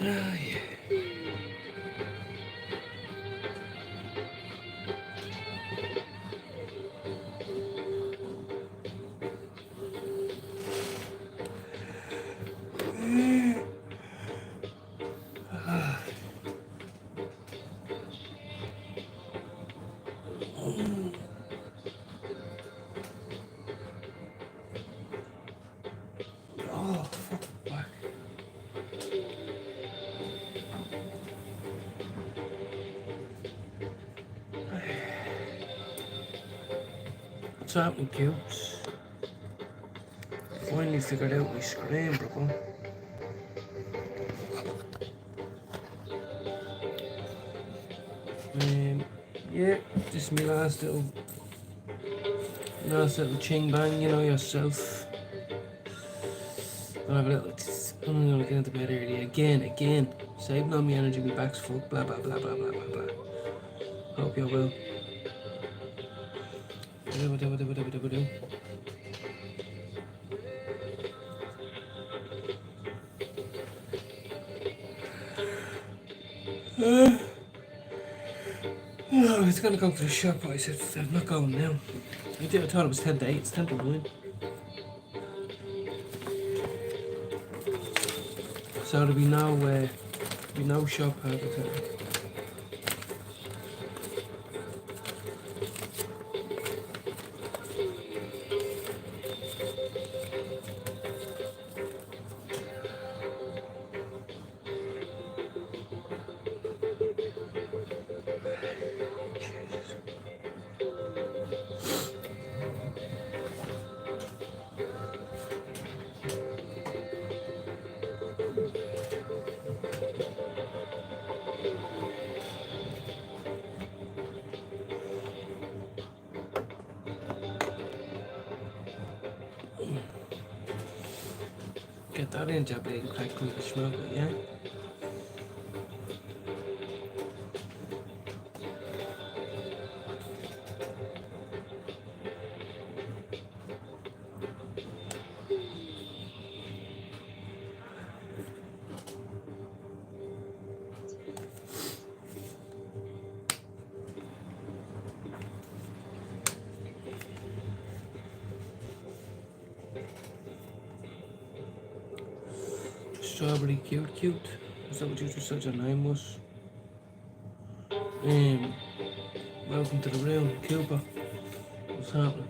Ah, yeah. Oh, fuck back. What's happening, cubes? Finally figured out my screen, bro. Yeah, this is my last little ching bang, you know yourself. Gonna have a little. I'm gonna get into bed early again. Saving all my energy, my back's fucked, blah blah blah blah blah blah blah. Hope you're well. I was gonna go to the shop, but I said I'm not going now. I thought it was 10 to 8, it's 10 to 9. So there'll be no shop advertising. Get that in, Jabby, and crack me the smoke, yeah? Strawberry cute. Is that what you just said your name was? Um, Welcome to the room, Cooper. What's happening?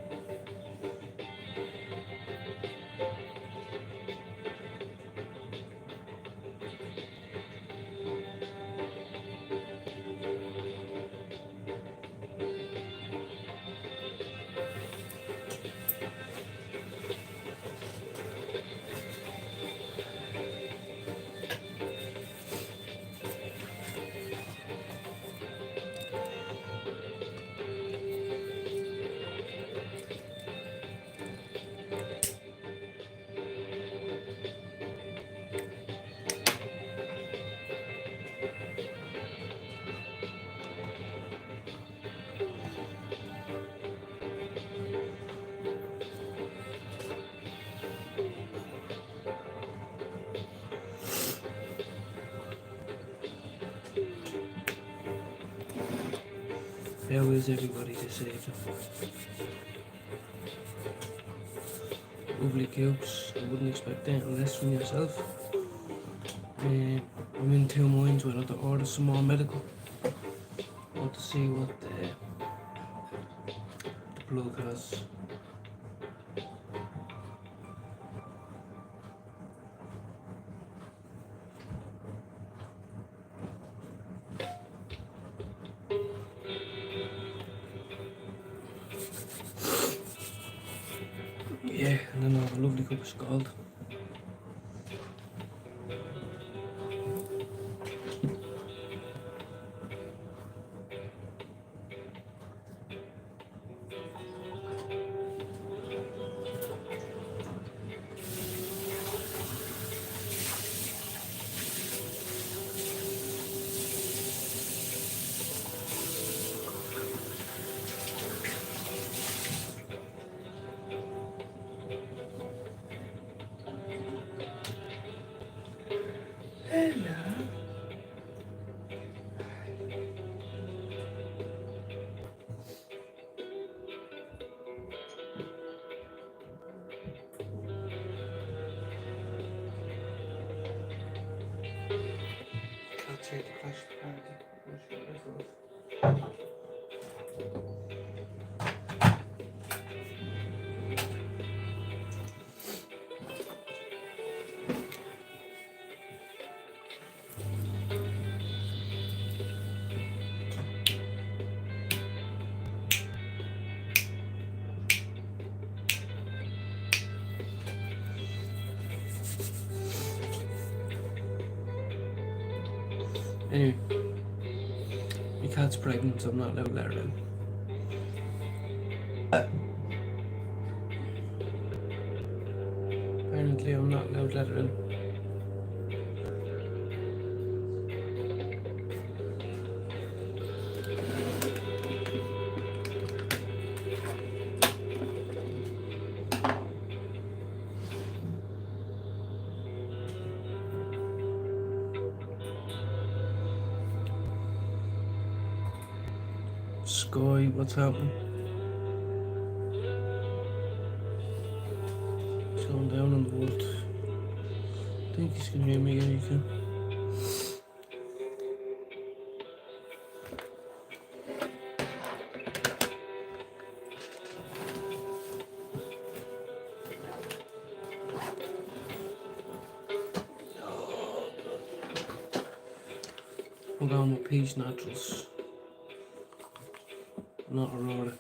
How is everybody this evening? Lovely cubes. I wouldn't expect anything less from yourself. I'm in two minds whether to order some more medical or to see what the plug has. Yeah, and then I'll have a lovely cup of scald. Hello. Cat's here to crash the party. Anyway, my cat's pregnant, so I'm not allowed to let her in. Apparently, I'm not allowed to let her in. Sky, what's happening? It's going down on the wood. I think he's gonna hear me, yeah, you can. I'm going with Peach Naturals. Not Aurora.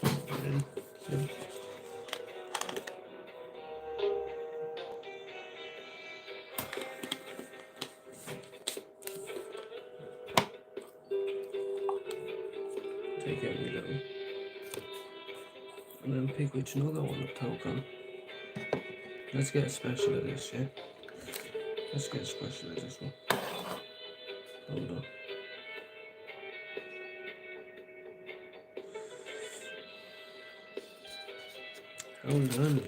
Ready? Ready? Take out your little. And then pick which nugget I want to talk on. Let's get a special of this, yeah? Let's get a special of this one. Hold on. Hold on. Hold on.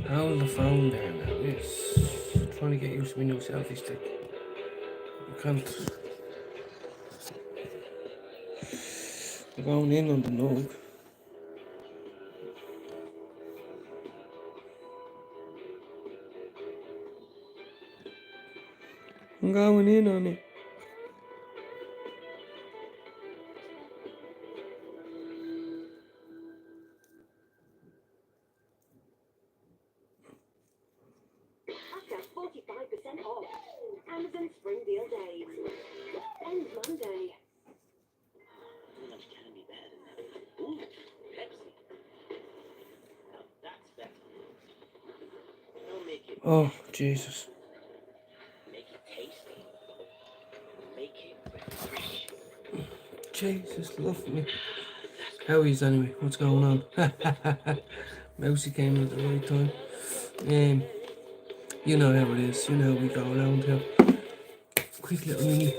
Hold the phone there now, yes. Trying to get used to my new selfie stick. I can't. I'm going in on the nog. I'm going in on it. After 45% off. Amazon Spring Deal Days. Ends Monday. Too much can be bad in that. Ooh, Pepsi. Now that's better. Don't make it. Oh, Jesus. Make it tasty. Make it refreshing. Jesus, love me. How is anyway? What's going on? Mousy came in at the right time. You know how it is. You know how we go around here. Quick little mini.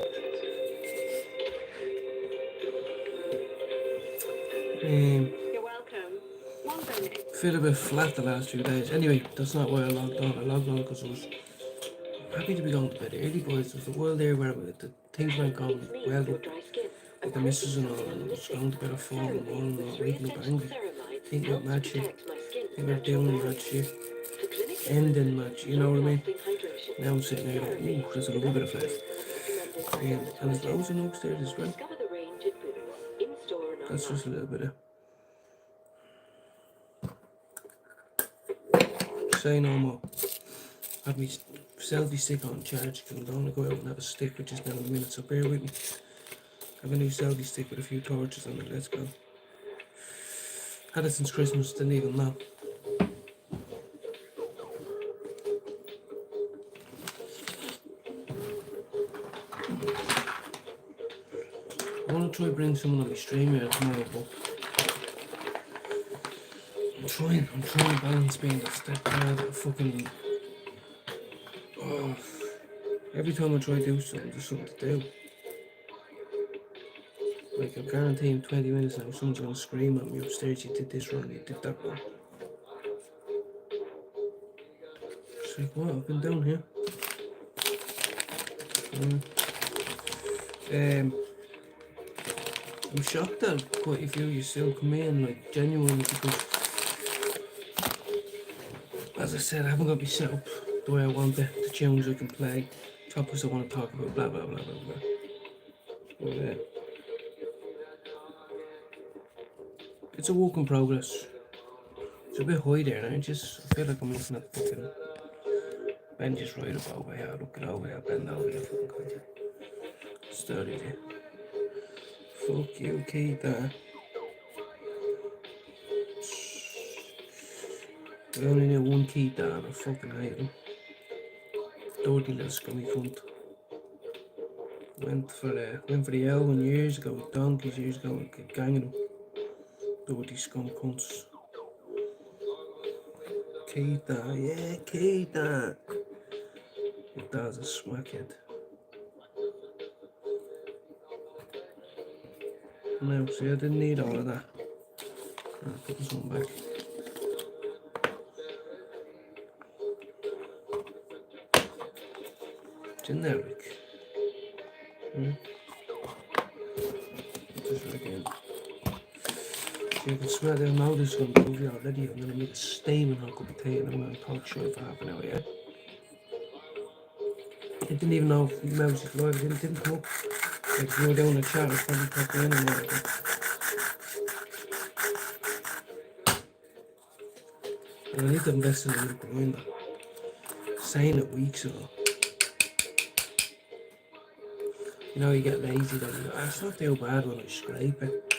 You're welcome. One donate. Feel a bit flat the last few days. Anyway, that's not why I logged on. I logged on because I was happy to be going to bed early, boys. There was a while there where the things weren't going well with the missus and all, and I was going to bed at 4 in the morning and waking up angry. Thinking about match shift. Thinking about doing match shift. Ending match, you know what I mean? Now I'm sitting here like, ooh, there's a little bit of flesh. And there's loads of upstairs as well. That's just a little bit of... Say no more. Have me selfie stick on charge because I'm going to go out and have a stick which is now in a minute, so bear with me. I have a new selfie stick with a few torches on it, let's go. Had it since Christmas, didn't even know. I want to try bring someone on my stream here tomorrow, but I'm trying to balance being the stepdad, fucking Every time I try to do something, there's something to do. Like, I guarantee in 20 minutes now, someone's gonna scream at me upstairs, you did this wrong, you did that wrong. It's like, what? I've been down here. I'm shocked that quite a few of you still come in, like, genuinely, because, as I said, I haven't got me set up the way I want it, the tunes I can play, topics I want to talk about, blah, blah, blah, blah, blah. But, it's a work in progress. It's a bit high there, and I feel like I'm looking at fucking benches right up over here, looking over here, bend over here, fucking kind of sturdy there. Fuck you, Keita. I only knew one Keita and I fucking hate him. Dirty little scummy cunt. Went for the L1 years ago with donkeys years ago with a gang of them. Dirty scum cunts. Keita, yeah, Keita. Your dad's a smackhead. No, see, I didn't need all of that. I'll put this one back. It's in there, Rick. Put this back in. So you can smell it. Now this is going to be over already. I'm going to make a steaming hot cup of tea and I'm going to talk shit for half an hour, yeah? I didn't even know if Mouse is live. It didn't come up. Like, if you were doing a chat, I'd probably pop in and whatever. And I need to invest in a little grinder. Saying it weeks ago. You know, you get lazy then. You go, it's not too bad when I scrape it.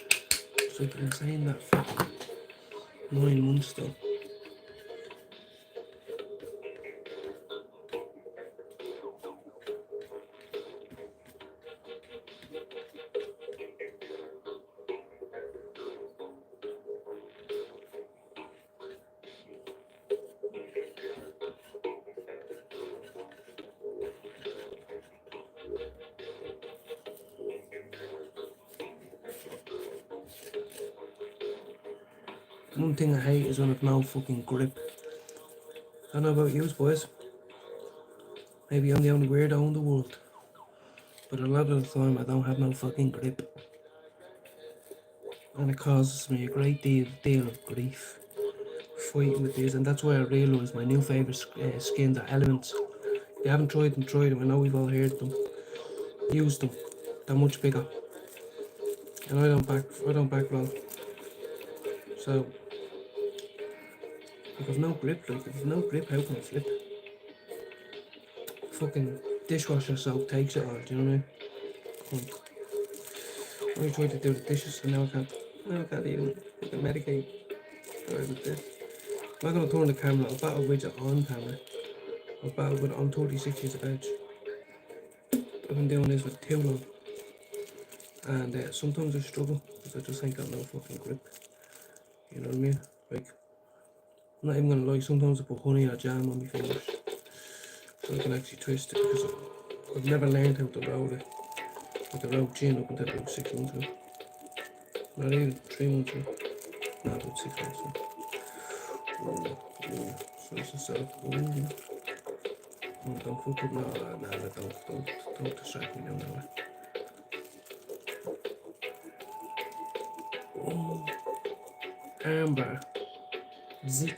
It's like I've been saying that for 9 months though. One thing I hate is when I've no fucking grip. I don't know about you boys. Maybe I'm the only weirdo in the world. But a lot of the time I don't have no fucking grip. And it causes me a great deal of grief fighting with these, and that's why I realised my new favourite skins are Elements. If you haven't tried them, try them. I know we've all heard them. Use them. They're much bigger. And I don't back roll. So if I've no grip, like, if I've no grip, how can I flip? Fucking dishwasher soap takes it all, do you know what I mean? I tried to do the dishes and now I can't even fucking medicate. Alright with this. I'm not gonna turn the camera, I'll battle with it on camera. I'll battle with it on 36 years of age. I've been doing this for too long. And sometimes I struggle because I just ain't got no fucking grip. You know what I mean? Like, I'm not even gonna lie, sometimes I put honey or jam on my fingers so I can actually twist it, because I've never learned how to roll it. Like, I rolled gin up until about 6 months ago. Not even 3 months ago. No, about 6 months ago. Slice yourself. Oh, don't fuck with me. No, don't distract me now. Oh, Amber. Zip.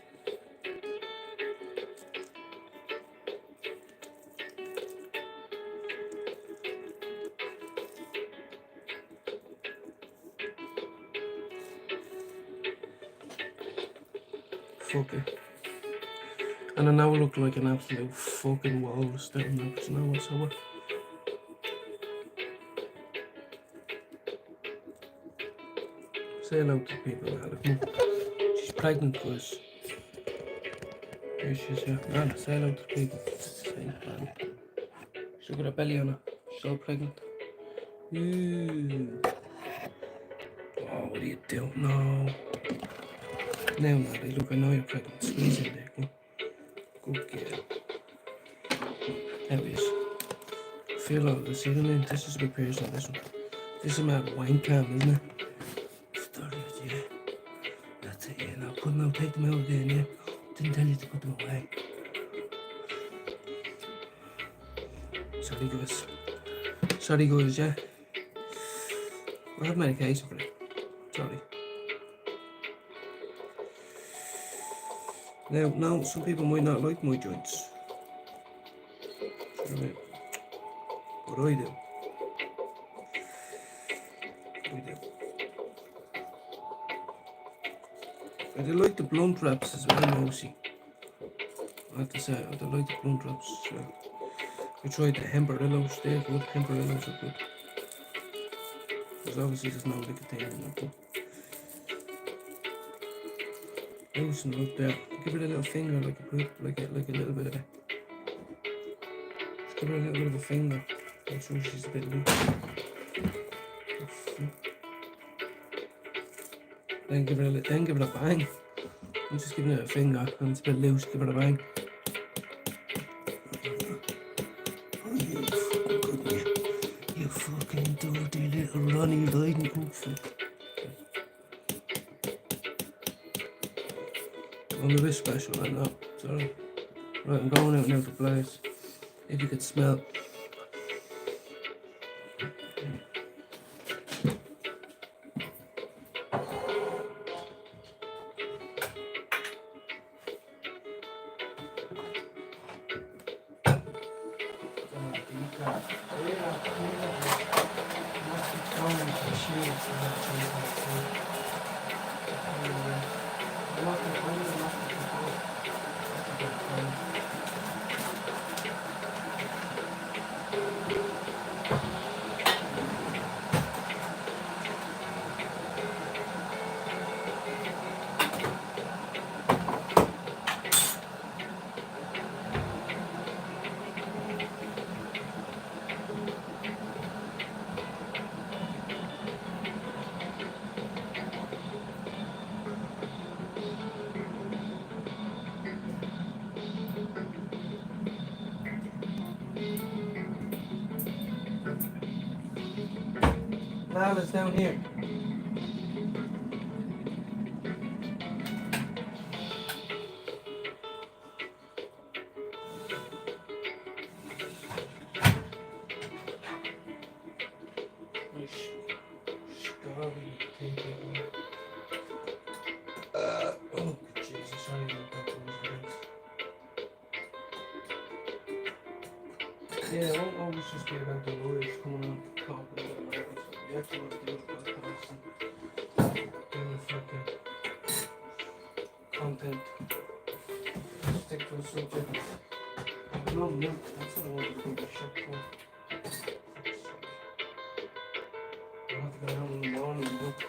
Fuck it. And I now look like an absolute fucking walrus down there, but you know what's over? Say hello to people, Alec. She's pregnant, guys. Here she is, yeah. Anna, say hello to people. Say Anna. She's got a belly on her. She's all pregnant. Ooh. Oh, what are you doing? No. Now, Maddie, look, I know you're pregnant. Squeeze in there, go. Good girl. There he is. feel like, see what I mean? This is a bit personal, this one. This is my wine cam, isn't it? Storage, yeah. That's it, yeah. Now put them out, take them out again, yeah. Didn't tell you to put them away. Sorry guys, yeah. I have medication for it. Sorry. Now, some people might not like my joints. You know what I mean? But I do. I do like the blunt wraps as well, mostly. I have to say, I do like the blunt wraps as well. I tried the Hemperillos, they're good. Hemperillos are good. There's obviously there's no nicotine in them. Loosen up there. Give it a little finger, like a little bit of it. Just give her a little bit of a finger. Make sure she's a bit loose. Then give it a bang. I'm just giving it a finger, and it's a bit loose. Give it a bang. Oh, you fucking dirty little Ronnie Lyden Hoopful. I'm a bit special, I know. Sorry. Right, I'm going out now to place. If you could smell. Now it's down here. Oh, Jesus, sorry about that. Yeah, it won't always just be about the lawyers coming on talking about it. You actually want to do a podcast and do fucking content. Stick to a subject. No milk, that's what I want to do a shop for. I'll have to go down in the morning and look.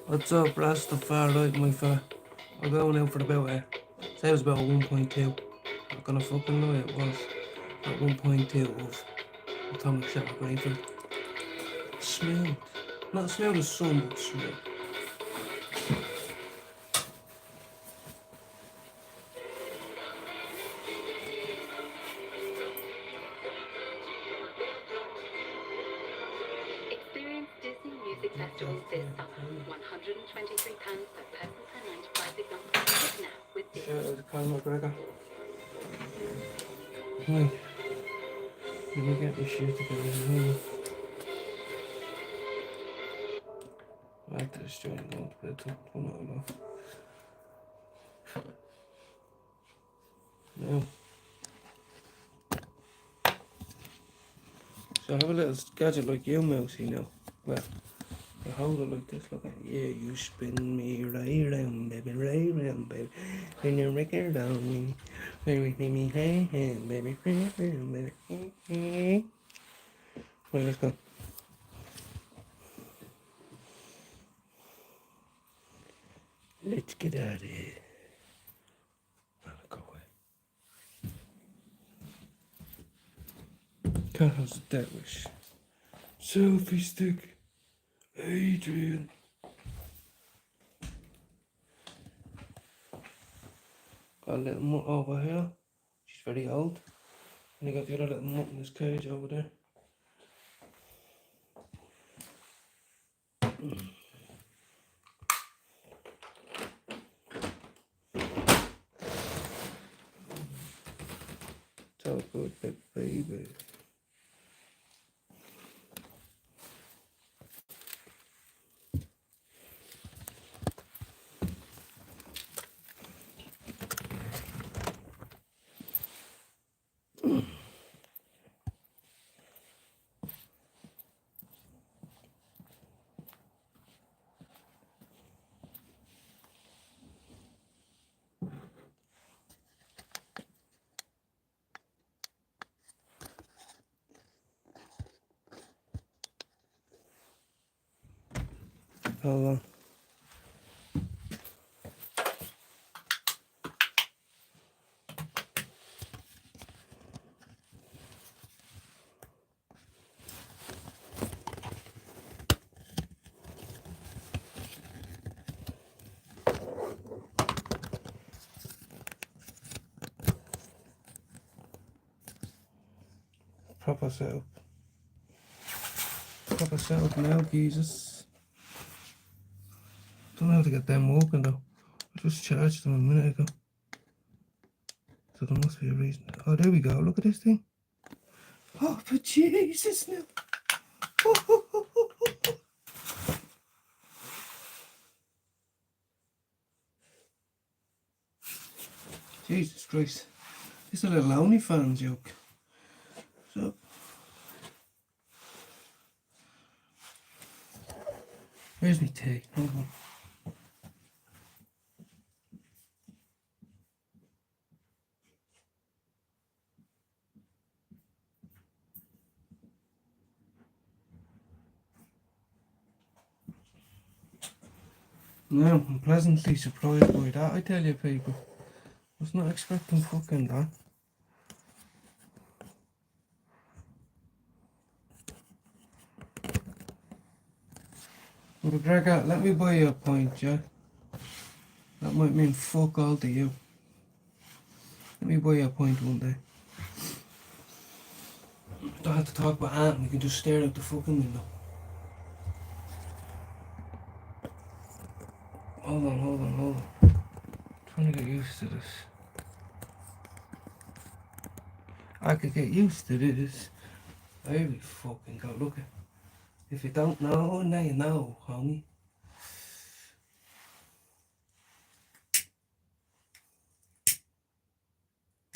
What's up, Rastafari, my fella? I'm going out for about say it was about 1.2. I'm gonna fucking lie, it was about 1.2 of Atomic Shadow Greyfield. Smooth. Not smooth as sun, but smooth. Experience Disney Music Festivals this summer. £123 per person per night private number. Book now with Disney. Shout out to Conor McGregor. Right. Let me get my shit together now. Back to this joint, going to put it up one on off. Now. So I have a little gadget like you, Mousy, now. Well, I hold it like this, look at it. Yeah, you spin me right round, baby. When you record on me, baby, me, hey, hey, baby, baby. Right, let's go. Let's get out of here. Cat has a dead wish. Selfie stick. Adrian. Got a little mutt over here. She's very old. And you got the other little mutt in this cage over there. So good, big baby. Hold on. Proper setup. Proper setup now, Jesus. Don't know how to get them walking though. I just charged them a minute ago. So there must be a reason. Oh, there we go. Look at this thing. Oh, but Jesus now. Jesus Christ. This is a little OnlyFans joke. So. Where's my tea? Hold on. No, I'm pleasantly surprised by that, I tell you people. I was not expecting fucking that. Well, Gregor, let me buy you a pint, yeah? That might mean fuck all to you. Let me buy you a pint one day. Don't have to talk about Aunt, we can just stare out the fucking window. Hold on. Trying to get used to this. I could get used to this. There we fucking go, look at. If you don't know, now you know, homie.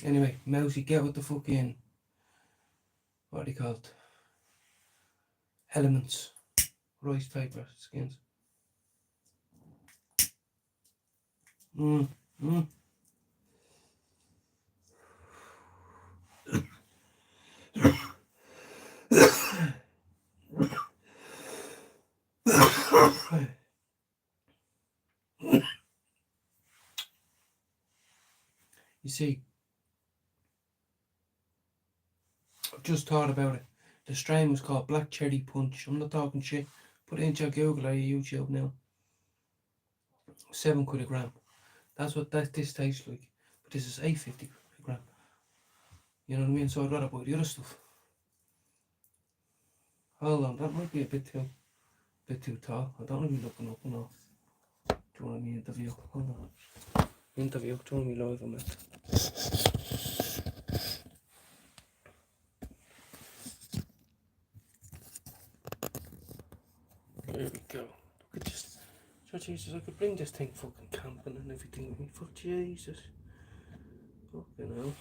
Anyway, Mousy, get with the fucking, what are they called? Elements. Rice paper skins. You see, I've just thought about it. The strain was called Black Cherry Punch. I'm not talking shit. Put it into your Google or your YouTube now. £7 a gram. That's what this tastes like. But this is £8.50 a gram. You know what I mean? So I'd rather buy the other stuff. Hold on, that might be a bit too tall. I don't want to be looking up and all. Do you want me interview? Hold on. Interview, do you want me live on it? There we go. Look at this. So Jesus, I could bring this thing fucking camping and everything with me. Fuck Jesus. Fucking hell.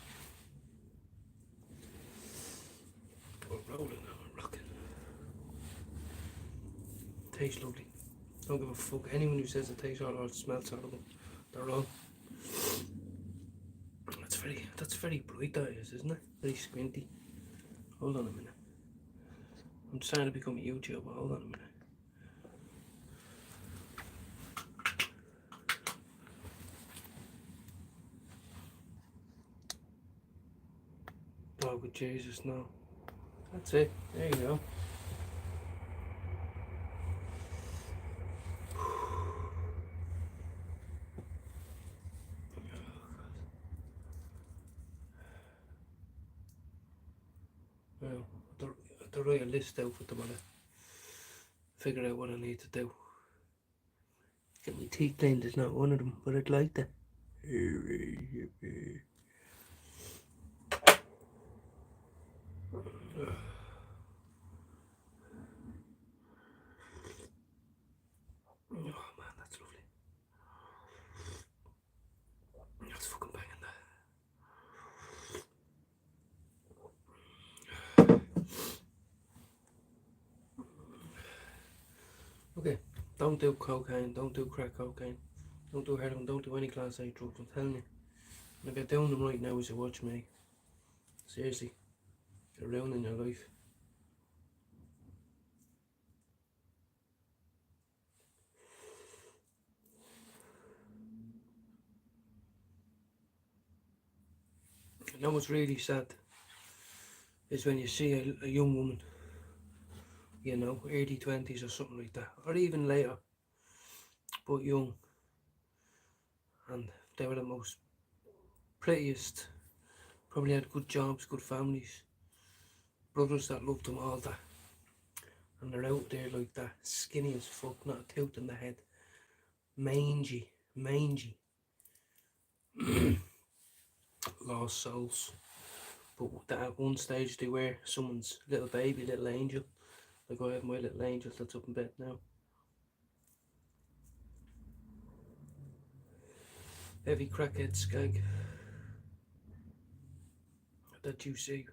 We're rolling now, we're rocking. Tastes lovely. Don't give a fuck. Anyone who says it tastes horrible or it smells horrible, they're wrong. That's very bright, that is, isn't it? Very squinty. Hold on a minute. I'm trying to become a YouTuber. Hold on a minute. Oh, good Jesus, no. That's it. There you go. Well, to write a list out for tomorrow. Figure out what I need to do. Get my teeth cleaned is not one of them, but I'd like that. Oh man, that's lovely. That's fucking banging that. Okay, don't do cocaine, don't do crack cocaine, don't do heroin, don't do any class A drugs, I'm telling you. And if you're doing them right now, you should watch me. Seriously, you're ruining your life. You know what's really sad is when you see a young woman, you know, early 20s or something like that, or even later, but young, and they were the most prettiest, probably had good jobs, good families, brothers that loved them, all that, and they're out there like that, skinny as fuck, not a tooth in the head, mangy, lost souls. But that at one stage they were someone's little baby, little angel. Like I have my little angel that's up in bed now. Every crackhead skag that you see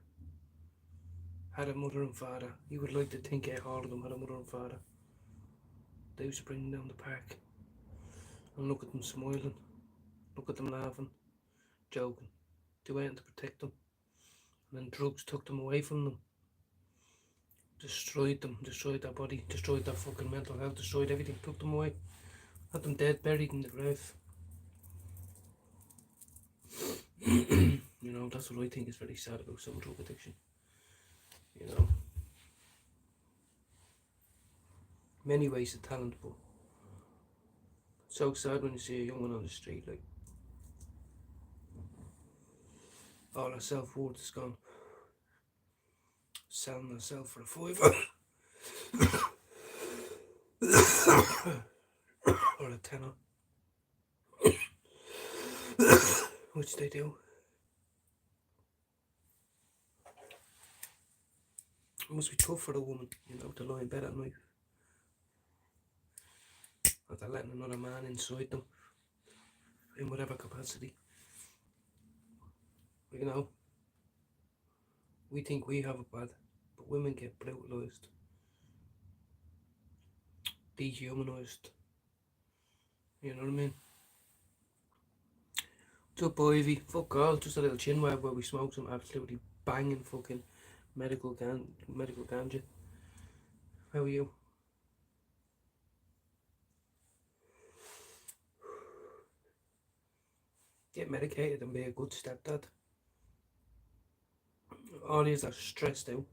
had a mother and father. You would like to think all of them had a mother and father. They used to bring them down the park and look at them smiling, look at them laughing, joking, do anything to protect them. And then drugs took them away from them, destroyed them, destroyed their body, destroyed their fucking mental health, destroyed everything, took them away, had them dead, buried in the grave. You know, that's what I think is very sad about some drug addiction. You know, many ways of talent, but it's so sad when you see a young one on the street, like, all her self-worth is gone. Selling herself for a fiver. Or a tenner. Which they do. It must be tough for a woman, you know, to lie in bed at night. After letting another man inside them, in whatever capacity. You know, we think we have it bad, but women get brutalised, dehumanised. You know what I mean? What's up, Ivy? Fuck all, just a little chin wag where we smoke some absolutely banging fucking medical ganja. How are you? Get medicated and be a good stepdad. All these are stressed out.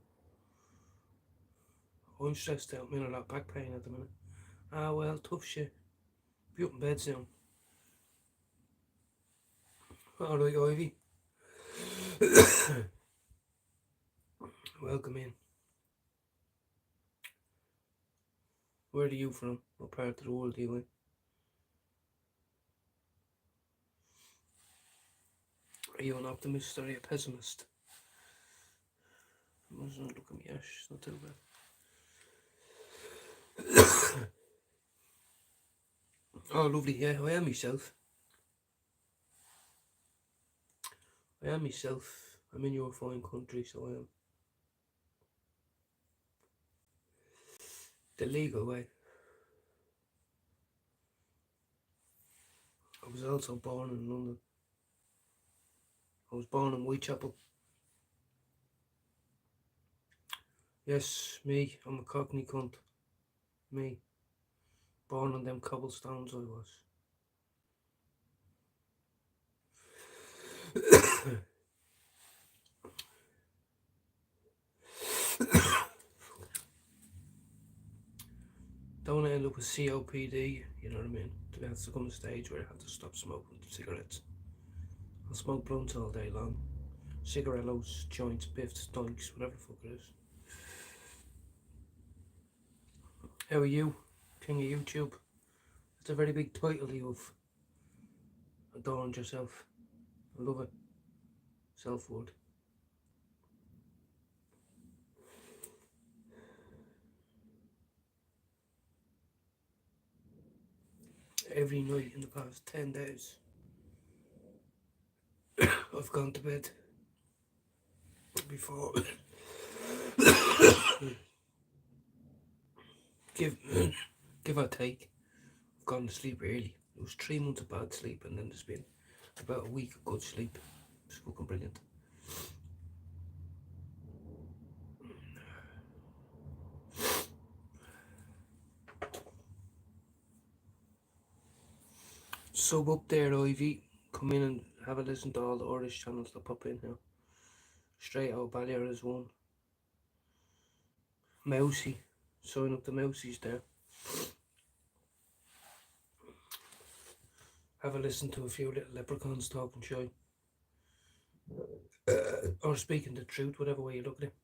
I'm stressed out, I'm in a lot of back pain at the minute. Ah well, tough shit. Be up in bed soon. Alright, Ivy. Welcome in. Where are you from? What part of the world are you in? Are you an optimist or are you a pessimist? I mustn't look at me ash, it's not too bad. Oh, lovely, yeah, I am myself. I'm in your fine country, so I am. The legal way. I was also born in London. I was born in Whitechapel. Yes, me, I'm a cockney cunt. Me. Born on them cobblestones I was. end up with COPD, you know what I mean? There has to come a stage where I have to stop smoking cigarettes. I'll smoke blunts all day long. Cigarillos, joints, biffs, doinks, whatever the fuck it is. How are you, king of YouTube? It's a very big title you've adorned yourself. I love it. Self-worth. Every night in the past 10 days, I've gone to bed before give or take, I've gone to sleep early. It was 3 months of bad sleep, and then there's been about a week of good sleep. It's fucking brilliant. Sub up there, Ivy. Come in and have a listen to all the Irish channels that pop in here. Straight out Ballier is one. Mousy. Sign up the Mousies there. Have a listen to a few little leprechauns talking shy. Or speaking the truth, whatever way you look at it.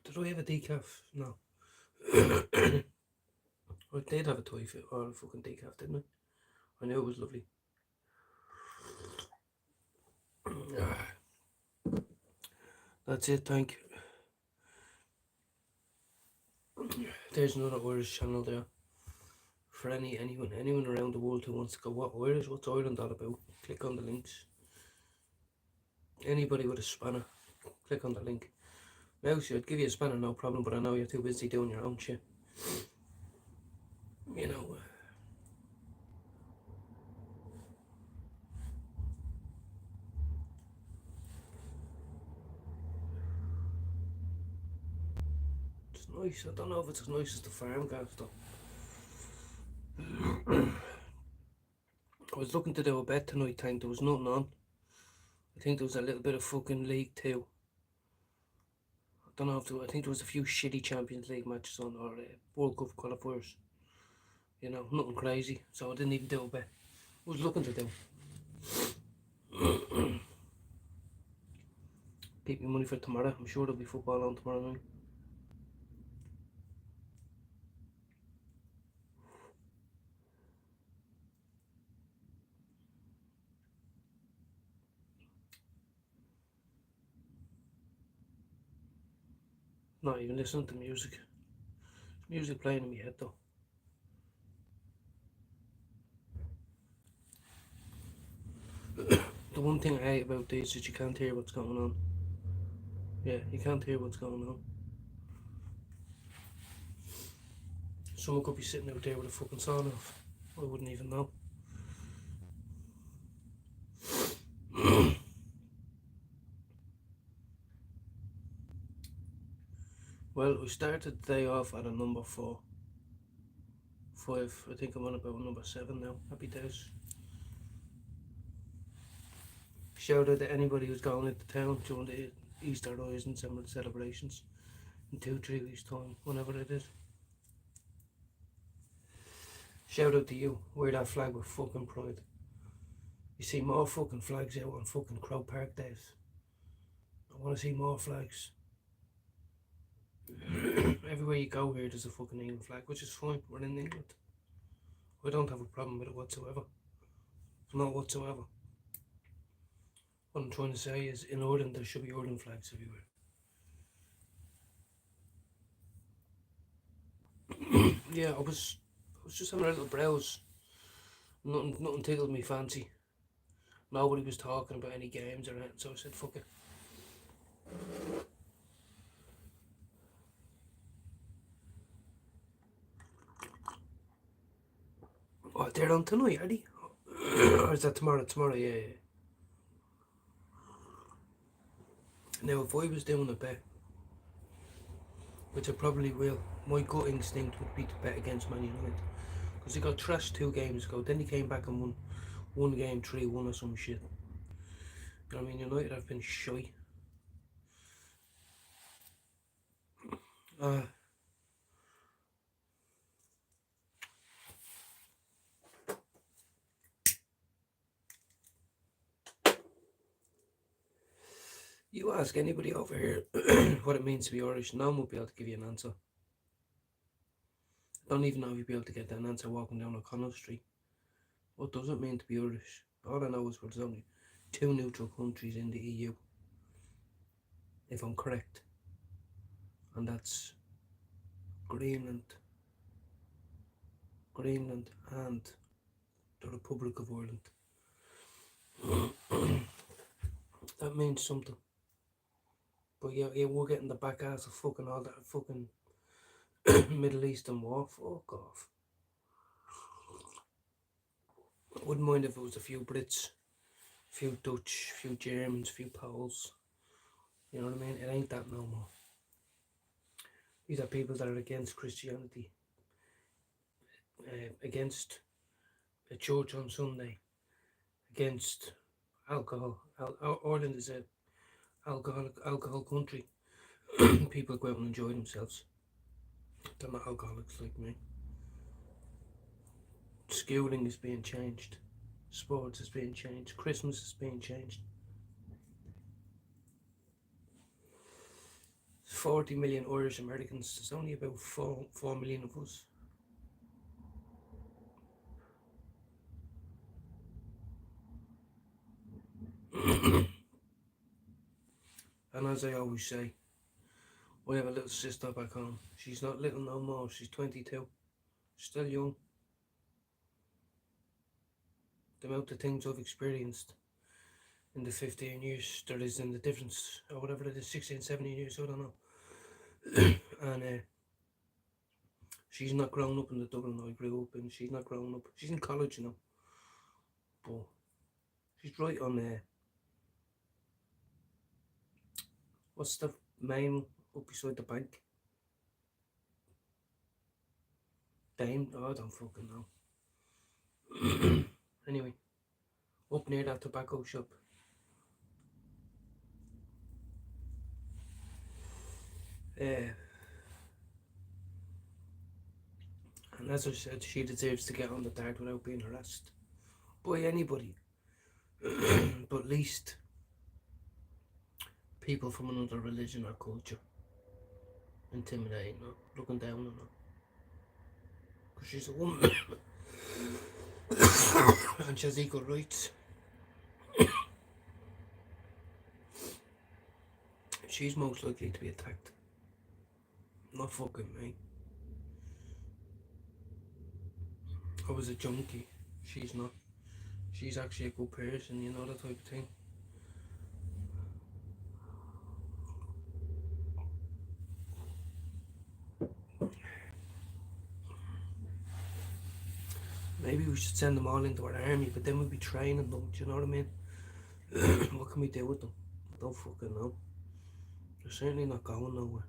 Did I have a decaf? No. I did have a toy or a fucking decaf, didn't I? I knew it was lovely. That's it, thank you. There's another Irish channel there. For anyone around the world who wants to go, what Irish, what's Ireland all about? Click on the links. Anybody with a spanner, click on the link. Mousy, I'd give you a spanner, no problem, but I know you're too busy doing your own shit. You know. It's nice. I don't know if it's as nice as the farm gas though. I was looking to do a bet tonight, there was nothing on. I think there was a little bit of fucking League 2. I don't know if I think there was a few shitty Champions League matches on, or World Cup qualifiers. You know, nothing crazy, so I didn't even do a bet. I was looking to do. Keep me money for tomorrow. I'm sure there'll be football on tomorrow night. Not even listening to music. There's music playing in my head though. The one thing I hate about these is you can't hear what's going on. Yeah, you can't hear what's going on. Someone could be sitting out there with a fucking sawn off. I wouldn't even know. Well, we started the day off at a number 4. 5, I think I'm on about number 7 now. Happy days. Shout out to anybody who's going into town during the Easter Rising celebrations in 2-3 weeks time, whenever it is. Shout out to you, wear that flag with fucking pride. You see more fucking flags out on fucking Crow Park days. I want to see more flags. Everywhere you go here there's a fucking England flag, which is fine, we're in England. I don't have a problem with it whatsoever. Not whatsoever. What I'm trying to say is, in Ireland there should be Ireland flags everywhere. Yeah, I was just having a little browse. Nothing tickled me fancy. Nobody was talking about any games or anything, so I said fuck it. Oh, they're on tonight, are they? Or is that tomorrow? Tomorrow, yeah. Now, if I was doing a bet, which I probably will, my gut instinct would be to bet against Man United. Because they got trashed 2 games ago, then they came back and won one game 3-1 or some shit. You know what I mean? United have been shy. Uh, you ask anybody over here what it means to be Irish, no one will be able to give you an answer. I don't even know if you'll be able to get that answer walking down O'Connell Street. What does it mean to be Irish? All I know is there's only 2 neutral countries in the EU, if I'm correct, and that's Greenland and the Republic of Ireland. That means something. But yeah, we're getting the back ass of fucking all that fucking Middle Eastern war. Fuck off. I wouldn't mind if it was a few Brits, a few Dutch, a few Germans, a few Poles. You know what I mean? It ain't that no more. These are people that are against Christianity, against the church on Sunday, against alcohol. Ireland is a alcohol country. People go out and enjoy themselves. They're not alcoholics like me. Schooling is being changed. Sports is being changed. Christmas is being changed. 40 million Irish Americans. There's only about 4 million of us. And as I always say, I have a little sister back home. She's not little no more. She's 22. Still young. The amount of things I've experienced in the 15 years there is in the difference, or whatever it is, 16, 17 years, I don't know. And she's not grown up in the Dublin I grew up in. She's not grown up. She's in college, you know. But she's right on what's the main up beside the bank? Dame? Oh, I don't fucking know. Anyway, up near that tobacco shop. And as I said, she deserves to get on the dart without being harassed by anybody. But at least people from another religion or culture intimidating her, looking down on her. Because she's a woman. And she has equal rights. She's most likely to be attacked. Not fucking me. I was a junkie. She's not. She's actually a good person, you know, that type of thing. Maybe we should send them all into our army, but then we'd be training them, do you know what I mean? What can we do with them? I don't fucking know. They're certainly not going nowhere.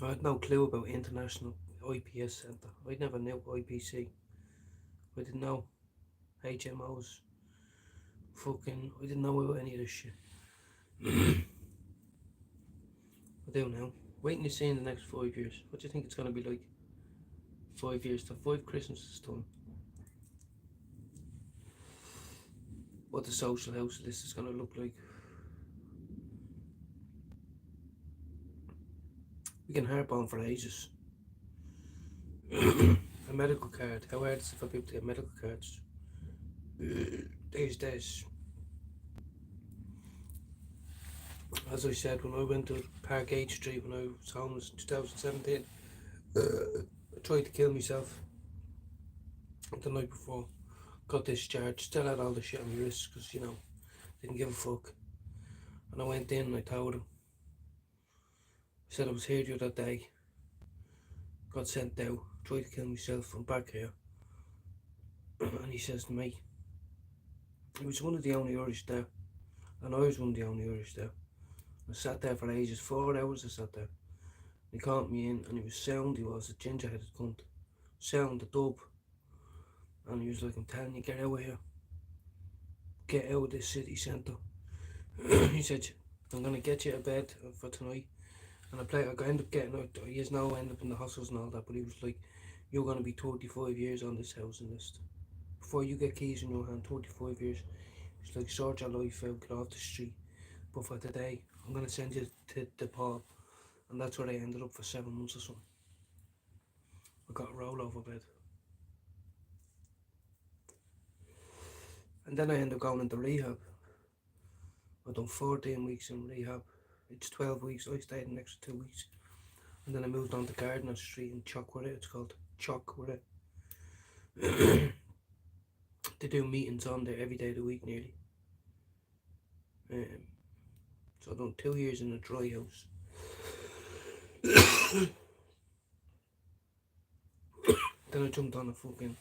I had no clue about International IPS Centre. I never knew IPC. I didn't know HMOs. I didn't know about any of this shit. I do now. Waiting to see in the next 5 years. What do you think it's going to be like? 5 years to 5 Christmases time. What the social house list is going to look like. We can harp on for ages. A medical card. How hard is it for people to get medical cards these days? As I said, when I went to Park H Street when I was homeless in 2017, I tried to kill myself the night before. Got discharged, still had all the shit on my wrists because, you know, didn't give a fuck. And I went in and I told him. I said I was here the other day, got sent out, tried to kill myself, I'm back here. And he says to me, he was one of the only Irish there, and I was one of the only Irish there. I sat there for ages, 4 hours I sat there. He called me in and he was sound, he was a ginger-headed cunt. Sound, a dub. And he was like, I'm telling you, get out of here. Get out of this city centre. He said, I'm going to get you a bed for tonight And I end up getting out. He is now end up in the hustles and all that. But he was like, "You're gonna be 35 years on this housing list before you get keys in your hand. 35 years." It's like, sort your life out, get off the street. But for today, I'm gonna send you to Paul, and that's where I ended up for 7 months or something. I got a rollover bed, and then I ended up going into rehab. I done 14 weeks in rehab. It's 12 weeks. I stayed an extra 2 weeks, and then I moved on to Gardner Street in Chockworth. It's called Chockworth. They do meetings on there every day of the week nearly. So I done 2 years in a dry house. Then I jumped on a fucking,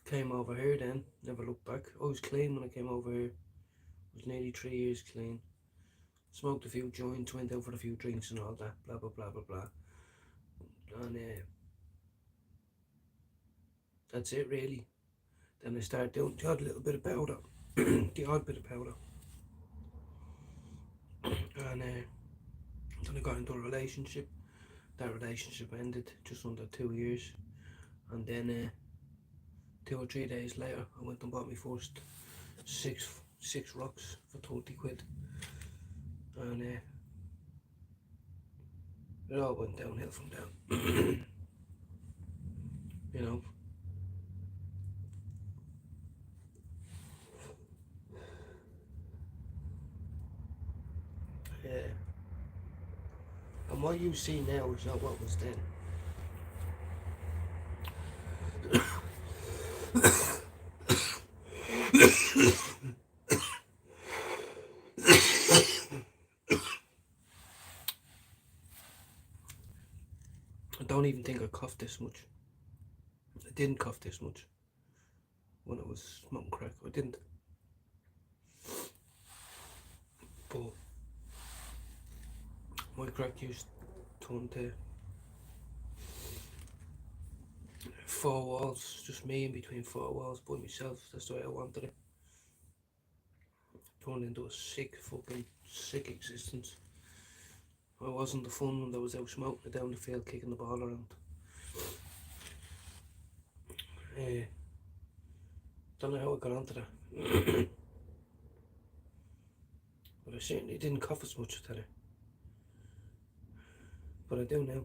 came over here then, never looked back. I was clean when I came over here. I was nearly 3 years clean. Smoked a few joints, went out for a few drinks and all that, blah blah blah blah blah. And that's it really. Then I started doing the odd little bit of powder. The odd bit of powder. And then I got into a relationship. That relationship ended just under 2 years. And then 2 or 3 days later, I went and bought my first six rocks for 30 quid. And it all went downhill from there. You know. And what you see now is not what was then. I don't even think I coughed this much. I didn't cough this much when I was smoking crack. I didn't. But my crack use turned to 4 walls, just me in between 4 walls by myself. That's the way I wanted it. Turned into a fucking sick existence. I wasn't the fun one that was out smoking it down the field, kicking the ball around. Don't know how I got onto that. But I certainly didn't cough as much, I tell you. But I do now.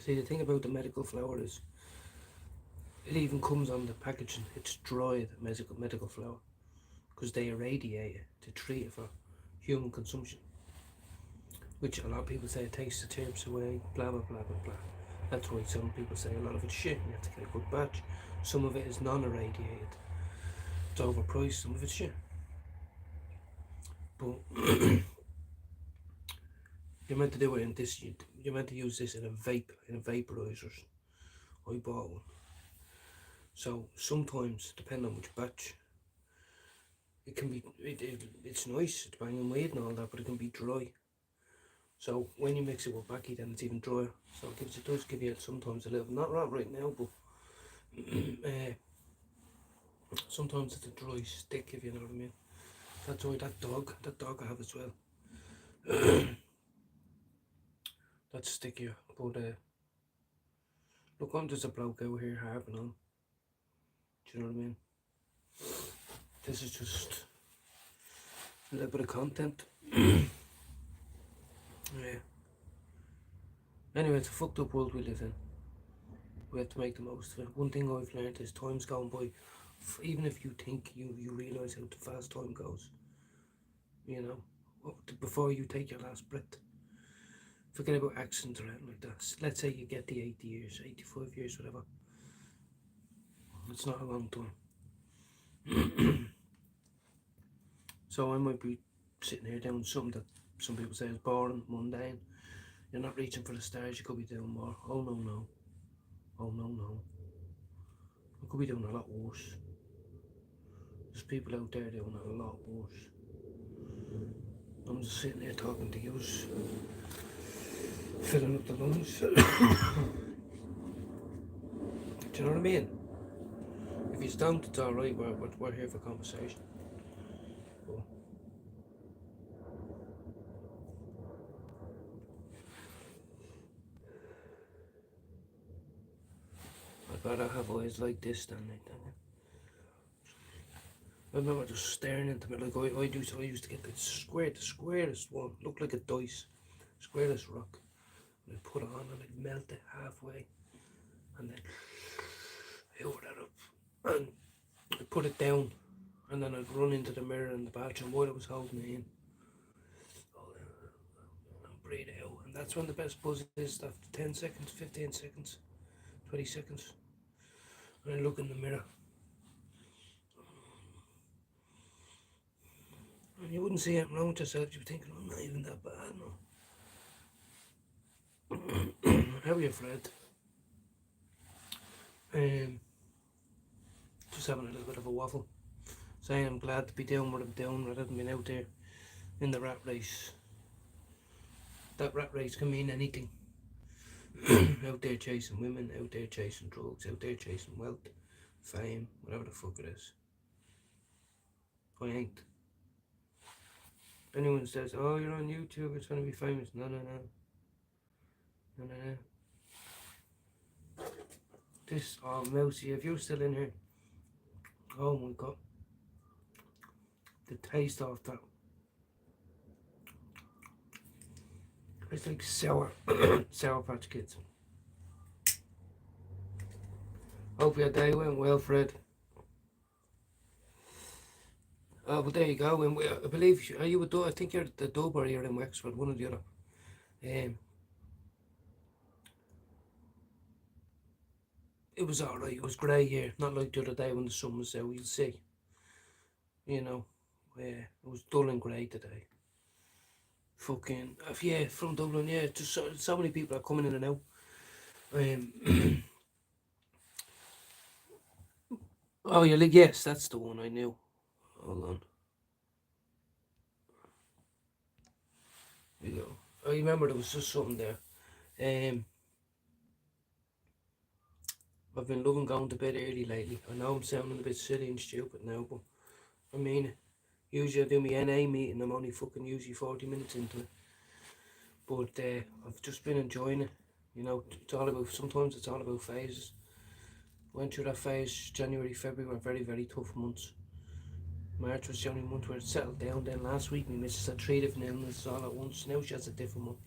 See, the thing about the medical flower is, it even comes on the packaging. It's dried medical flower, because they irradiate it to treat it for human consumption. Which a lot of people say it takes the terps away, blah blah blah blah blah. That's why some people say a lot of it's shit and you have to get a good batch. Some of it is non-irradiated. It's overpriced, some of it's shit. But you're meant to do it in this, you're meant to use this in a vaporizers. I bought one. So sometimes, depending on which batch, it can be, it's nice, it's banging weed and all that, but it can be dry. So when you mix it with backy, then it's even drier. So it does give you sometimes a little, not right now, but sometimes it's a dry stick, if you know what I mean. That's why that dog I have as well. That's stickier, but look, I'm just a bloke out here harping on. Do you know what I mean? This is just a little bit of content. Yeah. Anyway, it's a fucked up world we live in. We have to make the most of it. One thing I've learned is time's going by. Even if you think you realise how fast time goes, you know, before you take your last breath. Forget about accidents or anything like that. Let's say you get the 80 years, 85 years, whatever. It's not a long time. So I might be sitting here doing something that some people say is boring, mundane. You're not reaching for the stars, you could be doing more. Oh no. Oh no. I could be doing a lot worse. There's people out there doing a lot worse. I'm just sitting there talking to you, filling up the lungs. Do you know what I mean? If you don't, it's alright, we're here for conversation. But I'd rather have eyes like this than like that. I remember just staring into me like I used to get the squarest one, looked like a dice, squarest rock. And I'd put it on and I'd melt it halfway and then over that up and I'd put it down and then I'd run into the mirror in the bathroom while I was holding it in. And breathe out. And that's when the best buzz is, after 10 seconds, 15 seconds, 20 seconds. And I look in the mirror. And you wouldn't see anything wrong with yourself, you'd be thinking, I'm not even that bad, no. How are you, Fred? Just having a little bit of a waffle. Saying I'm glad to be doing what I'm doing rather than being out there in the rat race. That rat race can mean anything. Out there chasing women, out there chasing drugs, out there chasing wealth, fame, whatever the fuck it is. I ain't. Anyone says, oh, you're on YouTube, it's going to be famous. No. This, oh, Mousy, if you're still in here, oh my god. The taste of that. It's like sour, Sour Patch Kids. Hope your day went well, Fred. Oh, well, there you go. And I believe, are you I think you're at the Dub or you're in Wexford, one or the other. It was alright. It was grey here, not like the other day when the sun was out. You'll see. You know, it was dull and grey today. Fucking, yeah, from Dublin, yeah. Just so many people are coming in and out. Oh, you're like, yes, that's the one I knew. Hold on. There you go. I remember there was just something there. I've been loving going to bed early lately. I know I'm sounding a bit silly and stupid now, but I mean it. Usually I do my NA meeting, I'm only fucking usually 40 minutes into it. But I've just been enjoying it. You know, sometimes it's all about phases. Went through that phase, January, February were very, very tough months. March was the only month where it settled down. Then last week my missus had 3 different illnesses all at once. Now she has a different one.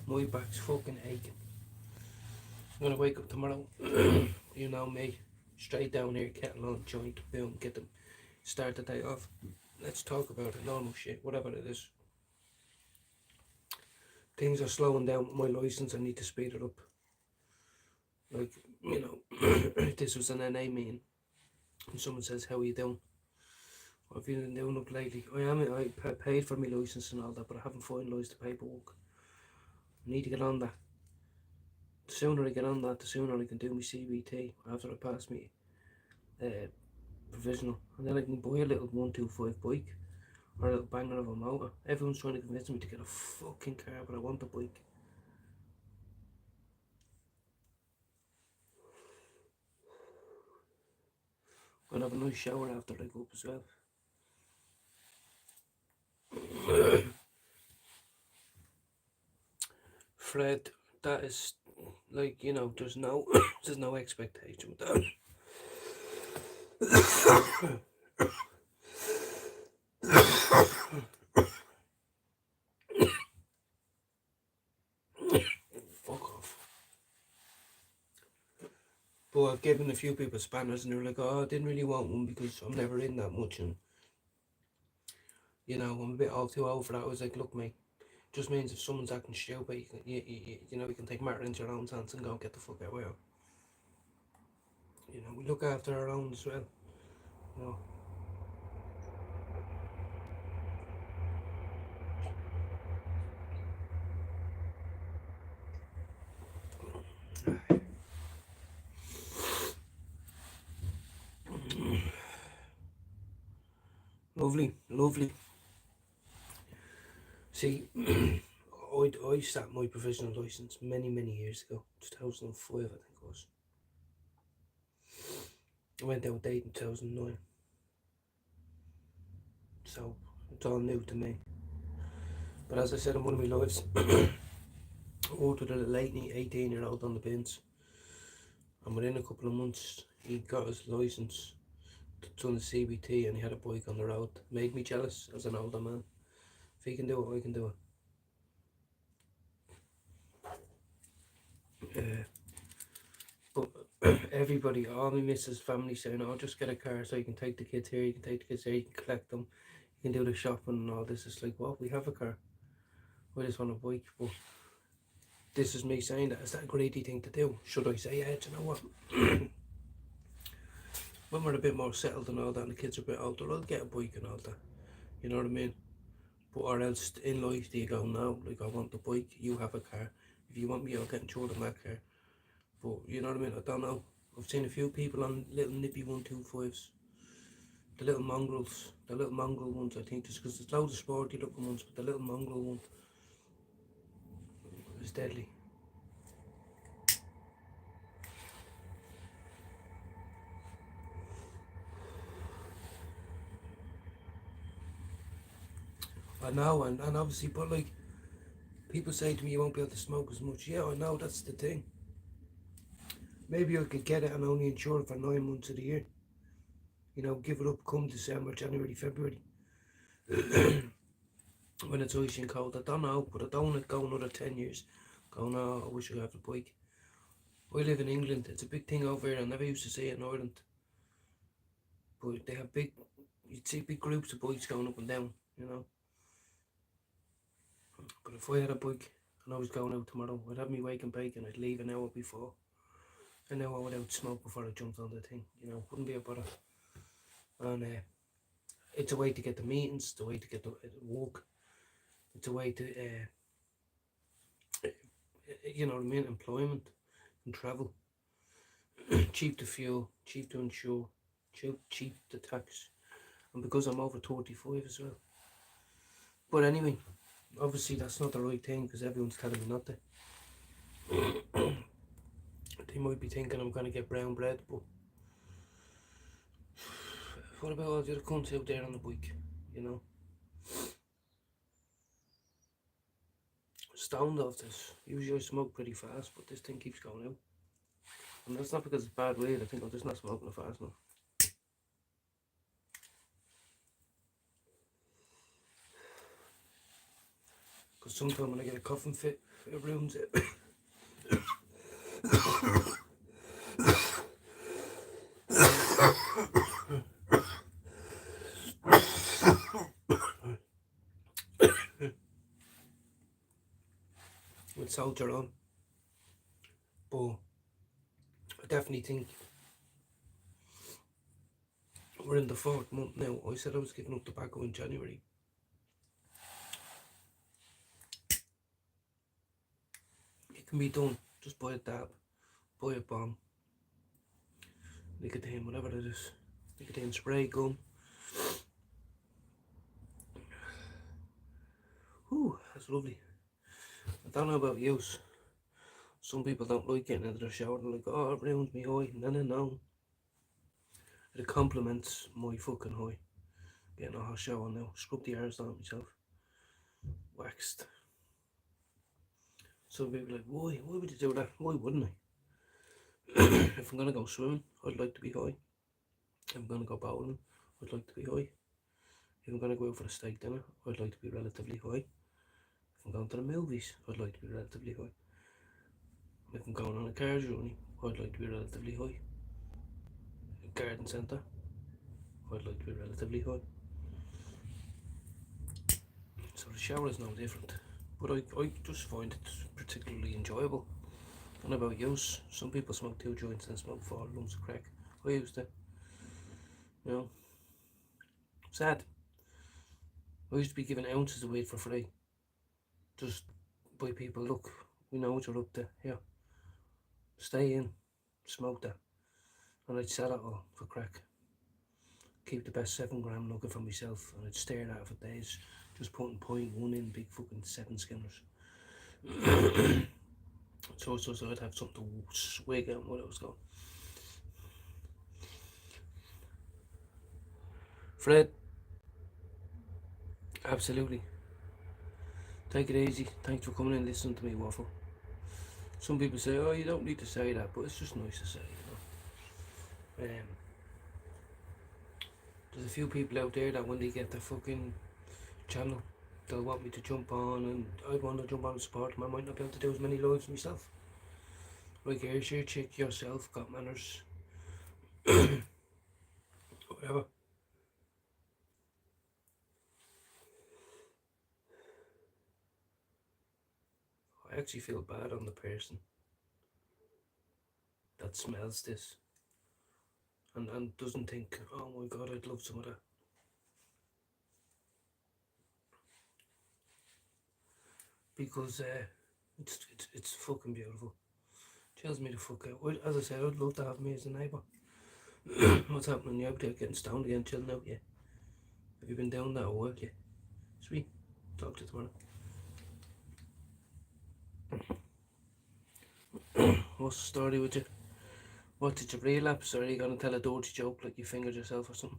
My back's fucking aching. I'm gonna wake up tomorrow, you know me, straight down here, kettle on, joint, boom, get them, start the day off. Let's talk about it, normal shit, whatever it is. Things are slowing down with my license, I need to speed it up. Like, you know, if this was an NA meeting, and someone says, how are you doing? What have you been doing up lately? I paid for my license and all that, but I haven't finalised the paperwork. I need to get on that. The sooner I get on that, the sooner I can do my CBT after I pass me provisional. And then I can buy a little 125 bike or a little banger of a motor. Everyone's trying to convince me to get a fucking car, but I want a bike. I'll have a nice shower after I go up as well. Fred, that is like, you know, there's no there's no expectation with that. Fuck off. But I've given a few people spanners and they're like, oh, I didn't really want one because I'm never in that much and you know, I'm a bit all too old for that. I was like, look mate, just means if someone's acting stupid, you know, you can take matter into your own hands and go get the fuck out of here. You know, we look after our own as well. You know. Lovely, lovely. See, I started my professional license many years ago, 2005 I think it was. I went out dating in 2009, so it's all new to me. But as I said in one of my lives, I worked with a little 18-year-old on the bins, and within a couple of months he got his license, done the CBT, and he had a bike on the road. Made me jealous as an older man. If he can do it, I can do it. But everybody, all my missus' family saying, "Oh, just get a car so you can take the kids here, you can take the kids there, you can collect them, you can do the shopping and all this." It's like, well, we have a car. We just want a bike. But this is me saying that. Is that a greedy thing to do? Should I say, yeah, do you know what? When we're a bit more settled and all that, and the kids are a bit older, I'll get a bike and all that. You know what I mean? But or else in life, do you go, no, like, I want the bike, you have a car. If you want me, I'll get insured on that car. But you know what I mean? I don't know. I've seen a few people on little nippy 125s. The little mongrels, the little mongrel ones, I think, just because there's loads of sporty looking ones, but the little mongrel one is deadly. I know, and obviously, but like, people say to me, you won't be able to smoke as much. Yeah, I know, that's the thing. Maybe I could get it and only insure it for 9 months of the year. You know, give it up come December, January, February. When it's icy and cold, I don't know, but I don't want to go another 10 years. Go, no, I wish I had a bike. I live in England, it's a big thing over here. I never used to see it in Ireland. But they have you'd see big groups of bikes going up and down, you know. But if I had a bike and I was going out tomorrow, I'd have me wake and bake and I'd leave an hour before. An hour without smoke before I jumped on the thing, you know, wouldn't be a bother. And it's a way to get the meetings, it's a way to get the work, it's a way to, you know what I mean, employment and travel. Cheap to fuel, cheap to insure, cheap to tax. And because I'm over 35 as well. But anyway, obviously that's not the right thing because everyone's telling me not to. They might be thinking I'm going to get brown bread, but what about all the other cunts out there on the bike, you know? Stoned off this. Usually I smoke pretty fast, but this thing keeps going out. And that's not because it's bad weed, I think I'm just not smoking it fast enough. Because sometimes when I get a coughing fit, it ruins it. With soldier on. But I definitely think we're in the 4th month now. I said I was giving up tobacco in January. It can be done. Just buy a dab, buy a bomb, nicotine, whatever it is. Nicotine spray, gum. Whew, that's lovely. I don't know about you. Some people don't like getting into the shower. They're like, oh, it ruins me high. No. It complements my fucking high. Getting a hot shower now. Scrub the arse down myself. Waxed. Some people are like, why would you do that? Why wouldn't I? If I'm going to go swimming, I'd like to be high. If I'm going to go bowling, I'd like to be high. If I'm going to go out for a steak dinner, I'd like to be relatively high. If I'm going to the movies, I'd like to be relatively high. If I'm going on a car journey, I'd like to be relatively high. A garden centre, I'd like to be relatively high. So the shower is no different. But I just find it particularly enjoyable. I don't know about you. Some people smoke 2 joints and smoke 4 lumps of crack. I used to. You know. Sad. I used to be given ounces of weed for free. Just by people, look, we know what you're up to. Here. Stay in. Smoke that. And I'd sell it all for crack. Keep the best 7 gram nugget for myself. And I'd stare at it for days. just putting 0.1 in big fucking 7 skimmers. so I'd have something to swig out what I was going. Fred, absolutely. Take it easy. Thanks for coming and listening to me waffle. Some people say, oh, you don't need to say that, but it's just nice to say, you know. There's a few people out there that when they get the fucking channel, they'll want me to jump on, and I'd want to jump on and support them. I might not be able to do as many lives myself. Like here's your chick, yourself, got manners. Whatever. I actually feel bad on the person that smells this and doesn't think, oh my god, I'd love some of that. Because it's fucking beautiful. Chills me the fuck out. As I said, I'd love to have me as a neighbour. What's happening? You out there getting stoned again, chilling out, yeah? Have you been down that at work, yeah? Sweet. Talk to you tomorrow. What's the story with you? What, did you relapse, or are you gonna tell a dirty joke like you fingered yourself or something?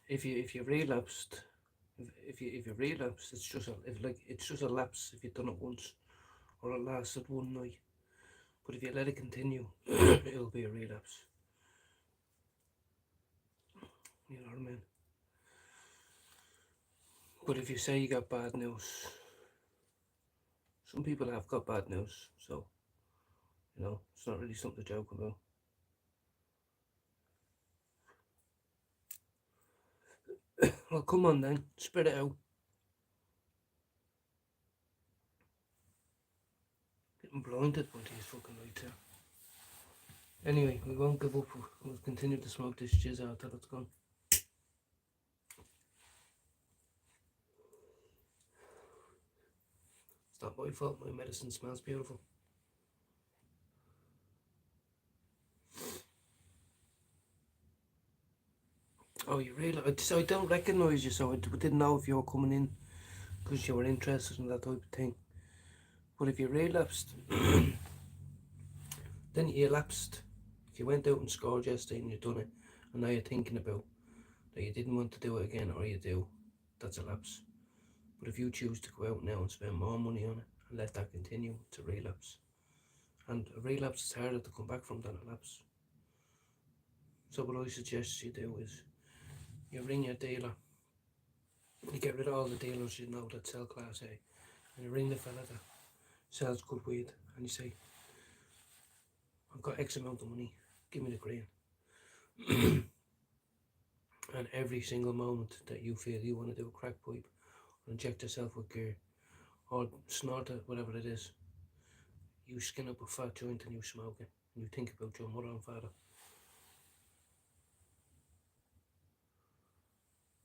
If you relapsed, if you relapsed, it's just a lapse if you've done it once, or it lasted one night. But if you let it continue, it'll be a relapse. You know what I mean? But if you say you got bad news, some people have got bad news, so, you know, it's not really something to joke about. Well, come on then, spit it out. Getting blinded by these fucking lights here. Anyway, we won't give up. We'll continue to smoke this jizz out till it's gone. It's not my fault, my medicine smells beautiful. Oh, you really? So I don't recognise you, so I didn't know if you were coming in because you were interested in that type of thing. But if you relapsed, then you lapsed. If you went out and scored yesterday and you've done it, and now you're thinking about that you didn't want to do it again, or you do, that's a lapse. But if you choose to go out now and spend more money on it and let that continue, it's a relapse. And a relapse is harder to come back from than a lapse. So what I suggest you do is you ring your dealer, you get rid of all the dealers you know that sell Class A, and you ring the fella that sells good weed, and you say, I've got X amount of money, give me the green. And every single moment that you feel you want to do a crack pipe, or inject yourself with gear, or snort it, whatever it is, you skin up a fat joint and you smoke it, and you think about your mother and father.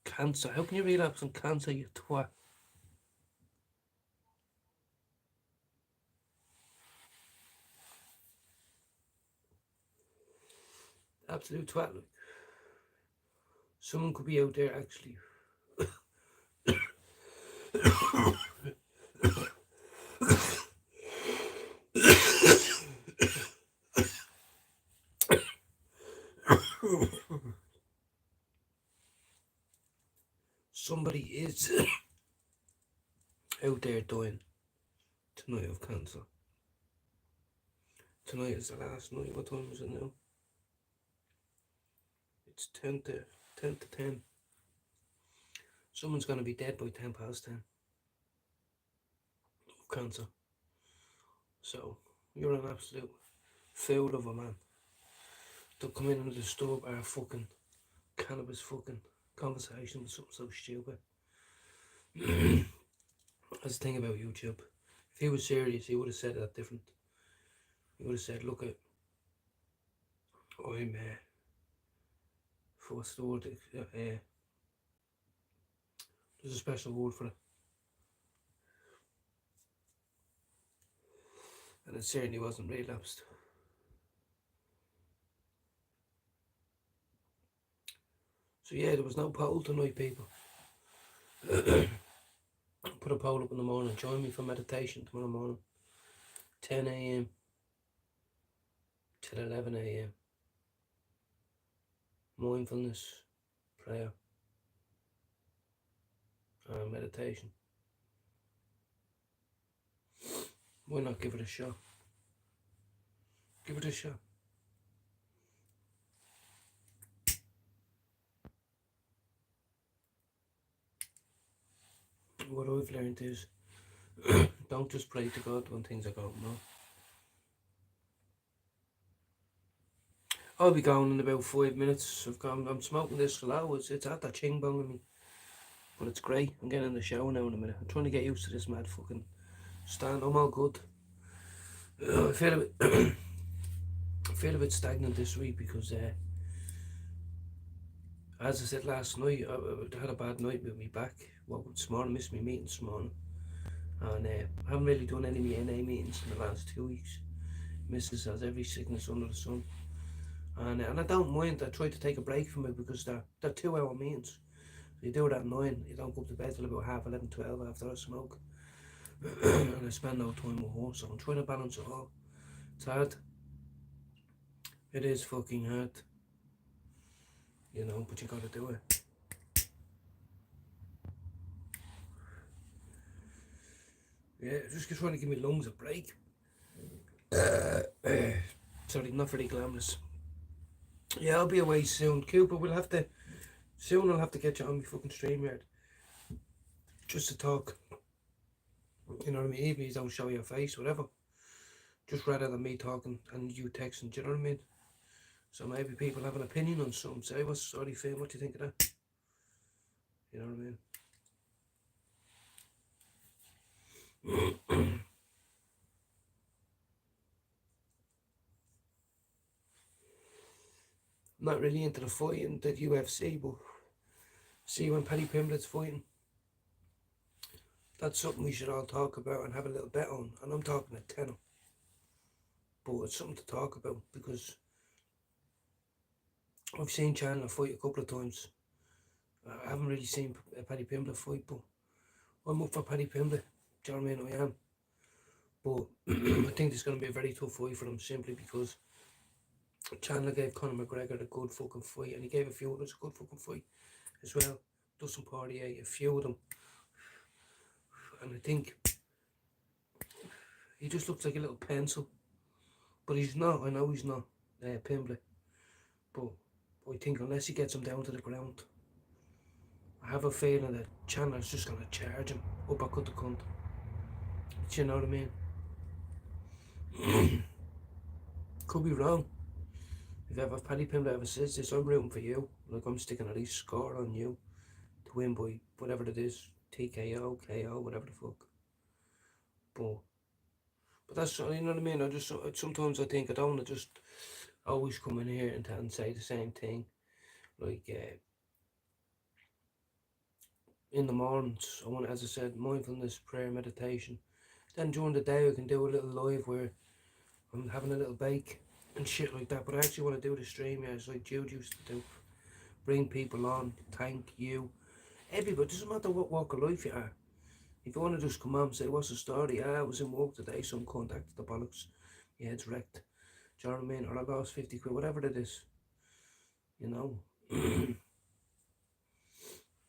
Cancer, how can you relapse on cancer, you twat? Absolute twat. Someone could be out there actually somebody is out there dying tonight of cancer. Tonight is the last night. What time is it now? It's 10 to 10. Someone's going to be dead by 10 past 10 of cancer. So, you're an absolute fool of a man to come in and disturb our fucking cannabis fucking conversation with something so stupid. That's the thing about YouTube. If he was serious, he would have said that different. He would have said, look at, I'm, what's the word, there's a special word for it. And it certainly wasn't relapsed. So So yeah, there was no poll tonight, people. Put a poll up in the morning. Join me for meditation tomorrow morning, 10 a.m. till 11 a.m. Mindfulness, prayer, and meditation. Why not give it a shot? Give it a shot. What I've learned is don't just pray to God when things are going wrong. I'll be going in about 5 minutes. I'm smoking this slow. It's at that ching bong in me. But it's great. I'm getting in the shower now in a minute. I'm trying to get used to this mad fucking stand. I'm all good. I feel a bit I feel a bit stagnant this week because as I said last night, I had a bad night with me back. Woke up this morning, missed my meeting this morning. And I haven't really done any of my NA meetings in the last 2 weeks. Mrs. has every sickness under the sun. And I don't mind. I try to take a break from it because they're 2-hour meetings. So you do it at 9, you don't go up to bed till about 11:30, 12 after I smoke. And I spend no time with her, so I'm trying to balance it all. It's hard. It is fucking hard. You know, but you gotta do it. Yeah, just trying to give my lungs a break. Sorry, not very glamorous. Yeah, I'll be away soon. Cooper, soon I'll have to get you on my fucking StreamYard. Just to talk. You know what I mean? Even if you don't show your face, whatever. Just rather than me talking and you texting, do you know what I mean? So maybe people have an opinion on something. Say, what's sorry, Finn, what do you think of that? You know what I mean? Not really into the fighting, the UFC, but see when Paddy Pimblett's fighting, that's something we should all talk about and have a little bet on. And I'm talking a tenner. But it's something to talk about because I've seen Chandler fight a couple of times. I haven't really seen Paddy Pimblett fight, but I'm up for Paddy Pimblett. Do you know what I mean? I am. But I think it's going to be a very tough fight for him simply because Chandler gave Conor McGregor a good fucking fight and he gave a few others a good fucking fight as well. Dustin Poirier, a few of them. And I think he just looks like a little pencil. But he's not. I know he's not Pimblett. But I think unless he gets him down to the ground, I have a feeling that Chandler's just going to charge him, uppercut the cunt. Do you know what I mean? Could be wrong. If Paddy Pimblett ever says this, I'm rooting for you. Like, I'm sticking at least score on you to win by whatever it is, TKO, KO, whatever the fuck. But that's, you know what I mean? Sometimes I think I don't want to just always come in here and say the same thing. Like, in the mornings, I want, as I said, mindfulness, prayer, meditation. Then during the day, I can do a little live where I'm having a little bake and shit like that. But I actually want to do the stream, yeah, it's like Jude used to do. Bring people on, thank you. Everybody, doesn't matter what walk of life you are. If you want to just come on and say, what's the story? I was in work today, some contacted the bollocks. Yeah, it's wrecked. Do you know what I mean? Or I lost 50 quid, whatever it is. You know?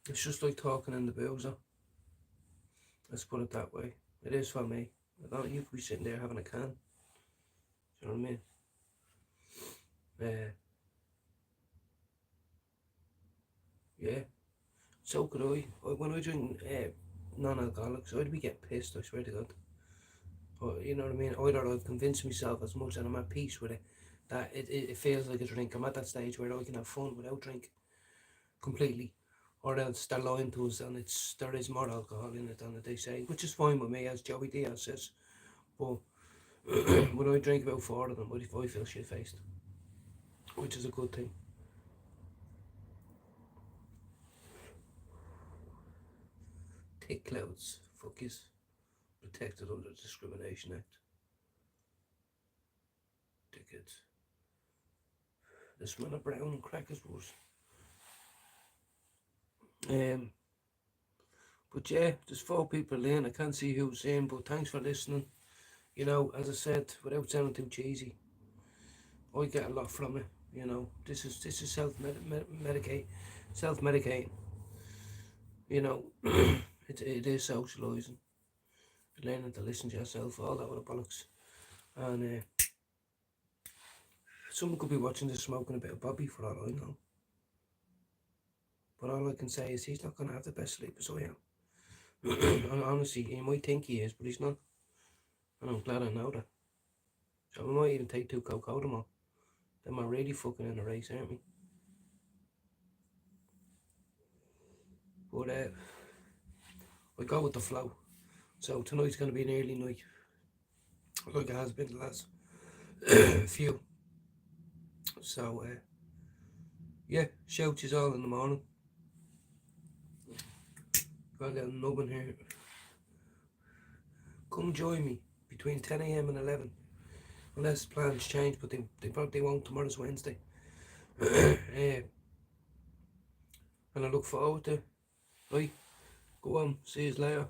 It's just like talking in the boozer. Let's put it that way. It is for me. I don't, you could be sitting there having a can. Do you know what I mean? Yeah. So could I. When I drink non-alcoholics, I'd be getting pissed, I swear to God. Or, you know what I mean? Either I've convinced myself as much and I'm at peace with it, that it feels like a drink. I'm at that stage where I can have fun without drink completely. Or else they're lying to us and there is more alcohol in it than they say, which is fine with me, as Joey Diaz says. But when I drink about 4 of them, I feel shit-faced, which is a good thing. Thick clouds, fuck is protected under the Discrimination Act. Dickheads. The smell of brown and crackers was. But yeah, there's 4 people in. I can't see who's in, but thanks for listening. You know, as I said, without sounding too cheesy, I get a lot from it. You know, this is self-medicating. You know, it is socialising, learning to listen to yourself, all that other bollocks. And someone could be watching this smoking a bit of Bobby for all I know. But all I can say is he's not going to have the best sleep as I am. And honestly, he might think he is, but he's not. And I'm glad I know that. So I might even take 2 Coke tomorrow. Then we're really fucking in a race, aren't we? But I go with the flow. So tonight's going to be an early night, like it has been the last few. So yeah, shout you all in the morning. Got a little nubbin here. Come join me between 10 a.m. and 11. Unless plans change, but they probably won't. Tomorrow's Wednesday. And I look forward to it. Right, go on, see you later.